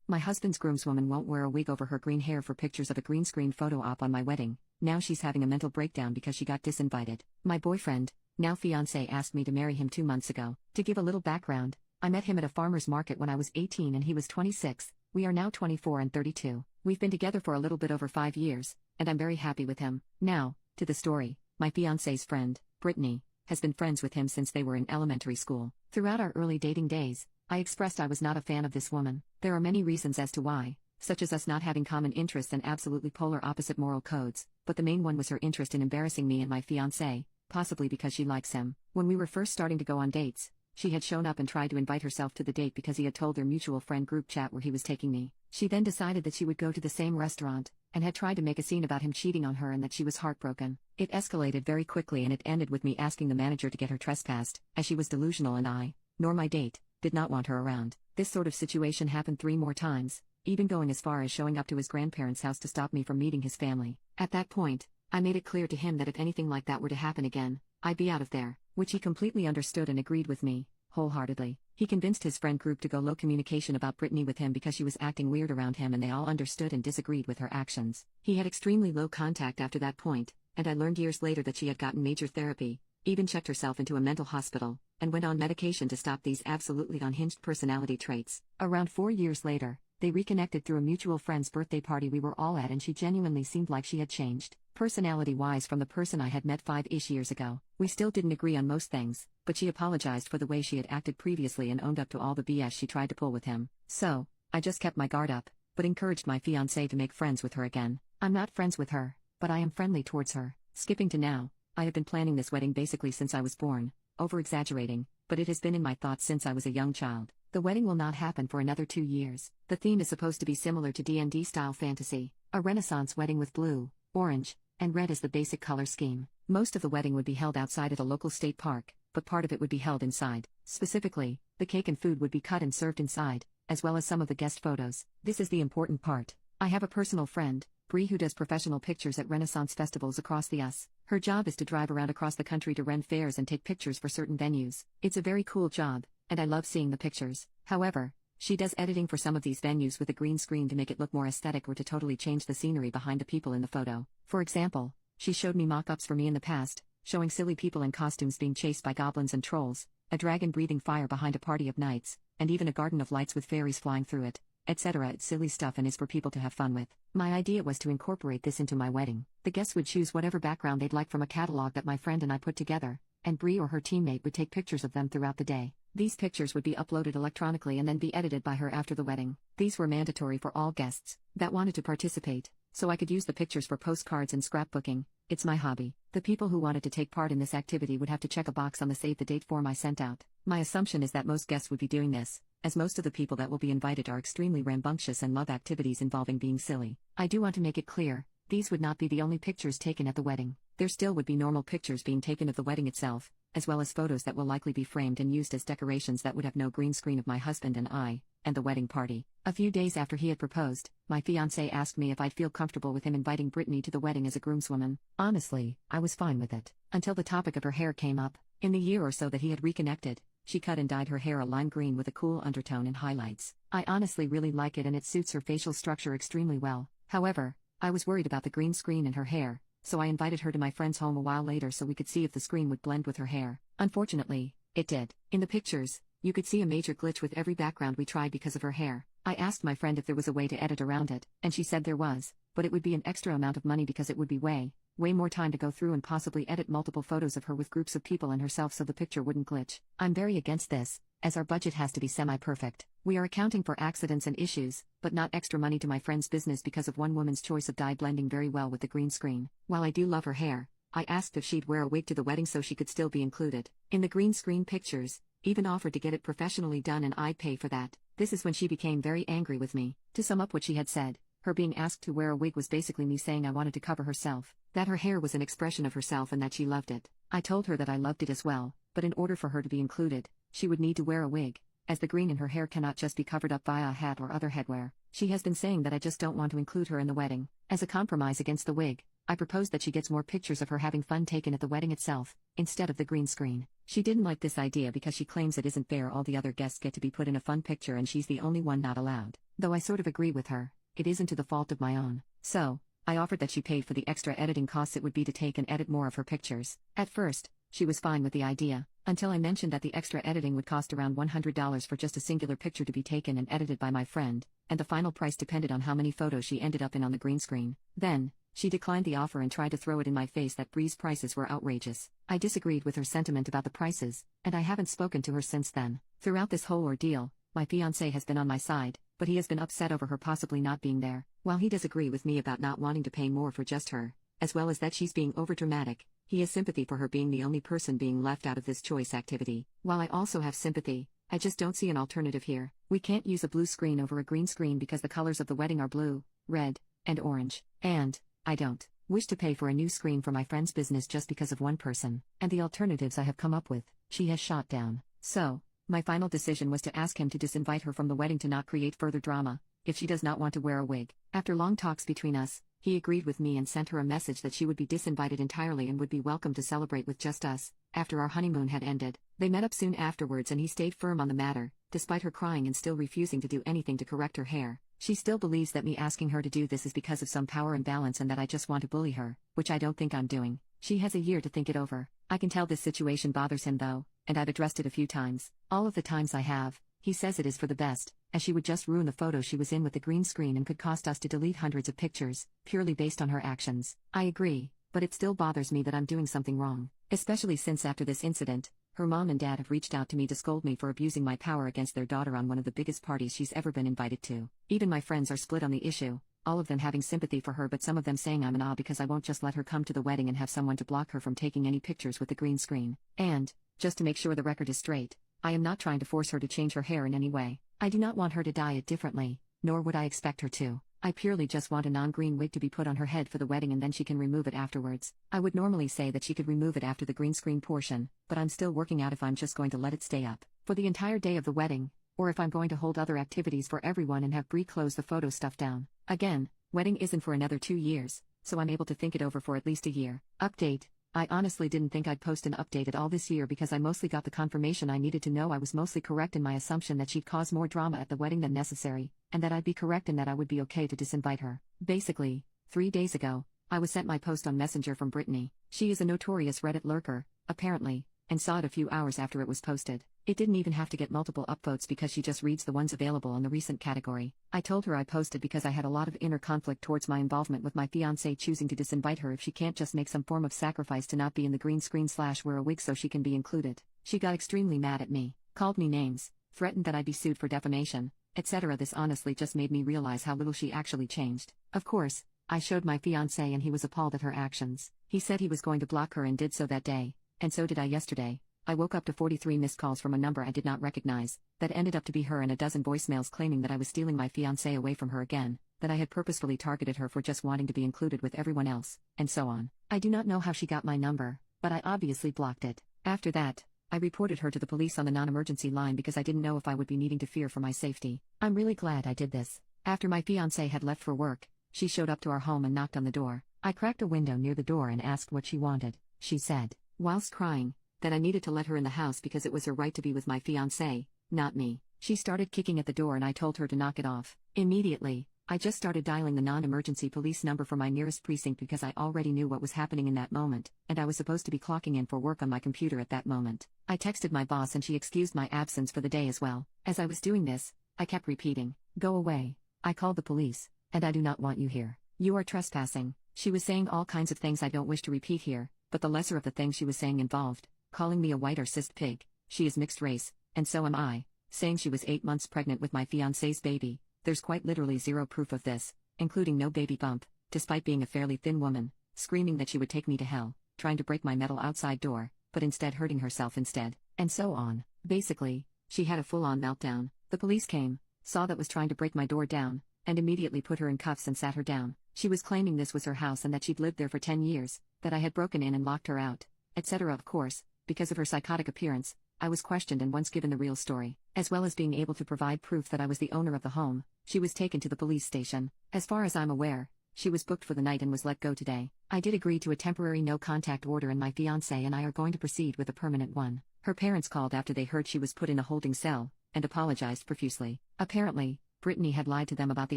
My husband's groomswoman won't wear a wig over her green hair for pictures of a green screen photo op on my wedding. Now she's having a mental breakdown because she got disinvited. My boyfriend, now fiancé, asked me to marry him 2 months ago. To give a little background, I met him at a farmer's market when I was 18 and he was 26. We are now 24 and 32. We've been together for a little bit over 5 years, and I'm very happy with him. Now, to the story. My fiancé's friend, Brittany, has been friends with him since they were in elementary school. Throughout our early dating days, I expressed I was not a fan of this woman. There are many reasons as to why, such as us not having common interests and absolutely polar opposite moral codes, but the main one was her interest in embarrassing me and my fiancé, possibly because she likes him. When we were first starting to go on dates, she had shown up and tried to invite herself to the date because he had told their mutual friend group chat where he was taking me. She then decided that she would go to the same restaurant, and had tried to make a scene about him cheating on her and that she was heartbroken. It escalated very quickly and it ended with me asking the manager to get her trespassed, as she was delusional and I, nor my date, did not want her around. This sort of situation happened 3 more times, even going as far as showing up to his grandparents' house to stop me from meeting his family. At that point, I made it clear to him that if anything like that were to happen again, I'd be out of there, which he completely understood and agreed with me, wholeheartedly. He convinced his friend group to go low communication about Brittany with him because she was acting weird around him and they all understood and disagreed with her actions. He had extremely low contact after that point, and I learned years later that she had gotten major therapy, even checked herself into a mental hospital, and went on medication to stop these absolutely unhinged personality traits. Around 4 years later, they reconnected through a mutual friend's birthday party we were all at and she genuinely seemed like she had changed, personality-wise, from the person I had met 5-ish years ago. We still didn't agree on most things, but she apologized for the way she had acted previously and owned up to all the BS she tried to pull with him. So, I just kept my guard up, but encouraged my fiancé to make friends with her again. I'm not friends with her, but I am friendly towards her. Skipping to now, I have been planning this wedding basically since I was born, over-exaggerating, but it has been in my thoughts since I was a young child. The wedding will not happen for another 2 years. The theme is supposed to be similar to D&D-style fantasy, a Renaissance wedding with blue, orange, and red as the basic color scheme. Most of the wedding would be held outside at a local state park, but part of it would be held inside. Specifically, the cake and food would be cut and served inside, as well as some of the guest photos. This is the important part. I have a personal friend, Bree, who does professional pictures at Renaissance festivals across the US. Her job is to drive around across the country to rent fairs and take pictures for certain venues. It's a very cool job, and I love seeing the pictures. However, she does editing for some of these venues with a green screen to make it look more aesthetic or to totally change the scenery behind the people in the photo. For example, she showed me mock-ups for me in the past, showing silly people in costumes being chased by goblins and trolls, a dragon breathing fire behind a party of knights, and even a garden of lights with fairies flying through it, etc. It's silly stuff and is for people to have fun with. My idea was to incorporate this into my wedding. The guests would choose whatever background they'd like from a catalog that my friend and I put together, and Bree or her teammate would take pictures of them throughout the day. These pictures would be uploaded electronically and then be edited by her after the wedding. These were mandatory for all guests that wanted to participate, so I could use the pictures for postcards and scrapbooking. It's my hobby. The people who wanted to take part in this activity would have to check a box on the save the date form I sent out. My assumption is that most guests would be doing this, as most of the people that will be invited are extremely rambunctious and love activities involving being silly. I do want to make it clear, these would not be the only pictures taken at the wedding. There still would be normal pictures being taken of the wedding itself, as well as photos that will likely be framed and used as decorations that would have no green screen of my husband and I, and the wedding party. A few days after he had proposed, my fiancé asked me if I'd feel comfortable with him inviting Brittany to the wedding as a groomswoman. Honestly, I was fine with it, until the topic of her hair came up. In the year or so that he had reconnected, she cut and dyed her hair a lime green with a cool undertone and highlights. I honestly really like it and it suits her facial structure extremely well. However, I was worried about the green screen in her hair, so I invited her to my friend's home a while later so we could see if the screen would blend with her hair. Unfortunately, it did. In the pictures, you could see a major glitch with every background we tried because of her hair. I asked my friend if there was a way to edit around it, and she said there was, but it would be an extra amount of money because it would be way more time to go through and possibly edit multiple photos of her with groups of people and herself so the picture wouldn't glitch. I'm very against this, as our budget has to be semi-perfect. We are accounting for accidents and issues, but not extra money to my friend's business because of one woman's choice of dye blending very well with the green screen. While I do love her hair, I asked if she'd wear a wig to the wedding so she could still be included in the green screen pictures, even offered to get it professionally done and I'd pay for that. This is when she became very angry with me. To sum up what she had said, her being asked to wear a wig was basically me saying I wanted to cover herself, that her hair was an expression of herself and that she loved it. I told her that I loved it as well, but in order for her to be included, she would need to wear a wig, as the green in her hair cannot just be covered up via a hat or other headwear. She has been saying that I just don't want to include her in the wedding. As a compromise against the wig, I proposed that she gets more pictures of her having fun taken at the wedding itself, instead of the green screen. She didn't like this idea because she claims it isn't fair all the other guests get to be put in a fun picture and she's the only one not allowed. Though I sort of agree with her, it isn't to the fault of my own. So, I offered that she paid for the extra editing costs it would be to take and edit more of her pictures. At first, she was fine with the idea, until I mentioned that the extra editing would cost around $100 for just a singular picture to be taken and edited by my friend, and the final price depended on how many photos she ended up in on the green screen. Then, she declined the offer and tried to throw it in my face that Bree's prices were outrageous. I disagreed with her sentiment about the prices, and I haven't spoken to her since then. Throughout this whole ordeal, my fiancé has been on my side, but he has been upset over her possibly not being there. While he does agree with me about not wanting to pay more for just her, as well as that she's being overdramatic, he has sympathy for her being the only person being left out of this choice activity. While I also have sympathy, I just don't see an alternative here. We can't use a blue screen over a green screen because the colors of the wedding are blue, red, and orange. And I don't wish to pay for a new screen for my friend's business just because of one person, and the alternatives I have come up with, she has shot down. So, my final decision was to ask him to disinvite her from the wedding to not create further drama, if she does not want to wear a wig. After long talks between us, he agreed with me and sent her a message that she would be disinvited entirely and would be welcome to celebrate with just us, after our honeymoon had ended. They met up soon afterwards and he stayed firm on the matter, despite her crying and still refusing to do anything to correct her hair. She still believes that me asking her to do this is because of some power imbalance and that I just want to bully her, which I don't think I'm doing. She has a year to think it over. I can tell this situation bothers him though, and I've addressed it a few times. All of the times I have, he says it is for the best, as she would just ruin the photo she was in with the green screen and could cost us to delete hundreds of pictures, purely based on her actions. I agree, but it still bothers me that I'm doing something wrong, especially since after this incident, her mom and dad have reached out to me to scold me for abusing my power against their daughter on one of the biggest parties she's ever been invited to. Even my friends are split on the issue, all of them having sympathy for her but some of them saying I'm an odd because I won't just let her come to the wedding and have someone to block her from taking any pictures with the green screen. And, just to make sure the record is straight, I am not trying to force her to change her hair in any way. I do not want her to dye it differently, nor would I expect her to. I purely just want a non-green wig to be put on her head for the wedding and then she can remove it afterwards. I would normally say that she could remove it after the green screen portion, but I'm still working out if I'm just going to let it stay up for the entire day of the wedding, or if I'm going to hold other activities for everyone and have Bree close the photo stuff down. Again, wedding isn't for another 2 years, so I'm able to think it over for at least a year. Update. I honestly didn't think I'd post an update at all this year because I mostly got the confirmation I needed to know I was mostly correct in my assumption that she'd cause more drama at the wedding than necessary, and that I'd be correct in that I would be okay to disinvite her. Basically, 3 days ago, I was sent my post on Messenger from Brittany. She is a notorious Reddit lurker, apparently, and saw it a few hours after it was posted. It didn't even have to get multiple upvotes because she just reads the ones available on the recent category. I told her I posted because I had a lot of inner conflict towards my involvement with my fiancé choosing to disinvite her if she can't just make some form of sacrifice to not be in the green screen / wear a wig so she can be included. She got extremely mad at me, called me names, threatened that I'd be sued for defamation, etc. This honestly just made me realize how little she actually changed. Of course, I showed my fiancé and he was appalled at her actions. He said he was going to block her and did so that day, and so did I yesterday. I woke up to 43 missed calls from a number I did not recognize, that ended up to be her and a dozen voicemails claiming that I was stealing my fiancé away from her again, that I had purposefully targeted her for just wanting to be included with everyone else, and so on. I do not know how she got my number, but I obviously blocked it. After that, I reported her to the police on the non-emergency line because I didn't know if I would be needing to fear for my safety. I'm really glad I did this. After my fiancé had left for work, she showed up to our home and knocked on the door. I cracked a window near the door and asked what she wanted. She said, whilst crying, that I needed to let her in the house because it was her right to be with my fiancé, not me. She started kicking at the door and I told her to knock it off. Immediately, I just started dialing the non-emergency police number for my nearest precinct because I already knew what was happening in that moment, and I was supposed to be clocking in for work on my computer at that moment. I texted my boss and she excused my absence for the day as well. As I was doing this, I kept repeating, "Go away. I called the police, and I do not want you here. You are trespassing." She was saying all kinds of things I don't wish to repeat here, but the lesser of the things she was saying involved calling me a white or cis pig, she is mixed race, and so am I, saying she was 8 months pregnant with my fiancé's baby. There's quite literally zero proof of this, including no baby bump, despite being a fairly thin woman, screaming that she would take me to hell, trying to break my metal outside door, but instead hurting herself instead, and so on. Basically, she had a full-on meltdown. The police came, saw that was trying to break my door down, and immediately put her in cuffs and sat her down. She was claiming this was her house and that she'd lived there for 10 years, that I had broken in and locked her out, etc. Of course, because of her psychotic appearance, I was questioned and once given the real story. As well as being able to provide proof that I was the owner of the home, she was taken to the police station. As far as I'm aware, She was booked for the night and was let go today. I did agree to a temporary no-contact order and my fiancé and I are going to proceed with a permanent one. Her parents called after they heard she was put in a holding cell, and apologized profusely. Apparently, Brittany had lied to them about the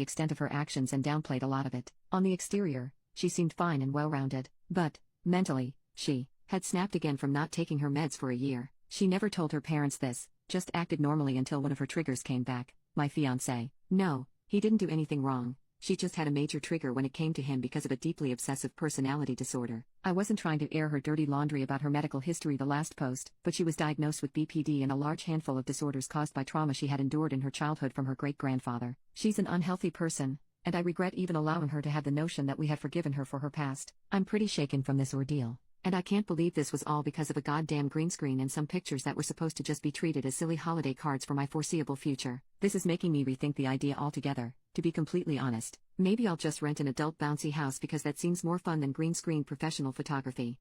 extent of her actions and downplayed a lot of it. On the exterior, she seemed fine and well-rounded, but, mentally, she had snapped again from not taking her meds for a year. She never told her parents this, just acted normally until one of her triggers came back. My fiancé. No, he didn't do anything wrong. She just had a major trigger when it came to him because of a deeply obsessive personality disorder. I wasn't trying to air her dirty laundry about her medical history the last post, but she was diagnosed with BPD and a large handful of disorders caused by trauma she had endured in her childhood from her great-grandfather. She's an unhealthy person, and I regret even allowing her to have the notion that we had forgiven her for her past. I'm pretty shaken from this ordeal. And I can't believe this was all because of a goddamn green screen and some pictures that were supposed to just be treated as silly holiday cards for my foreseeable future. This is making me rethink the idea altogether, to be completely honest. Maybe I'll just rent an adult bouncy house because that seems more fun than green screen professional photography.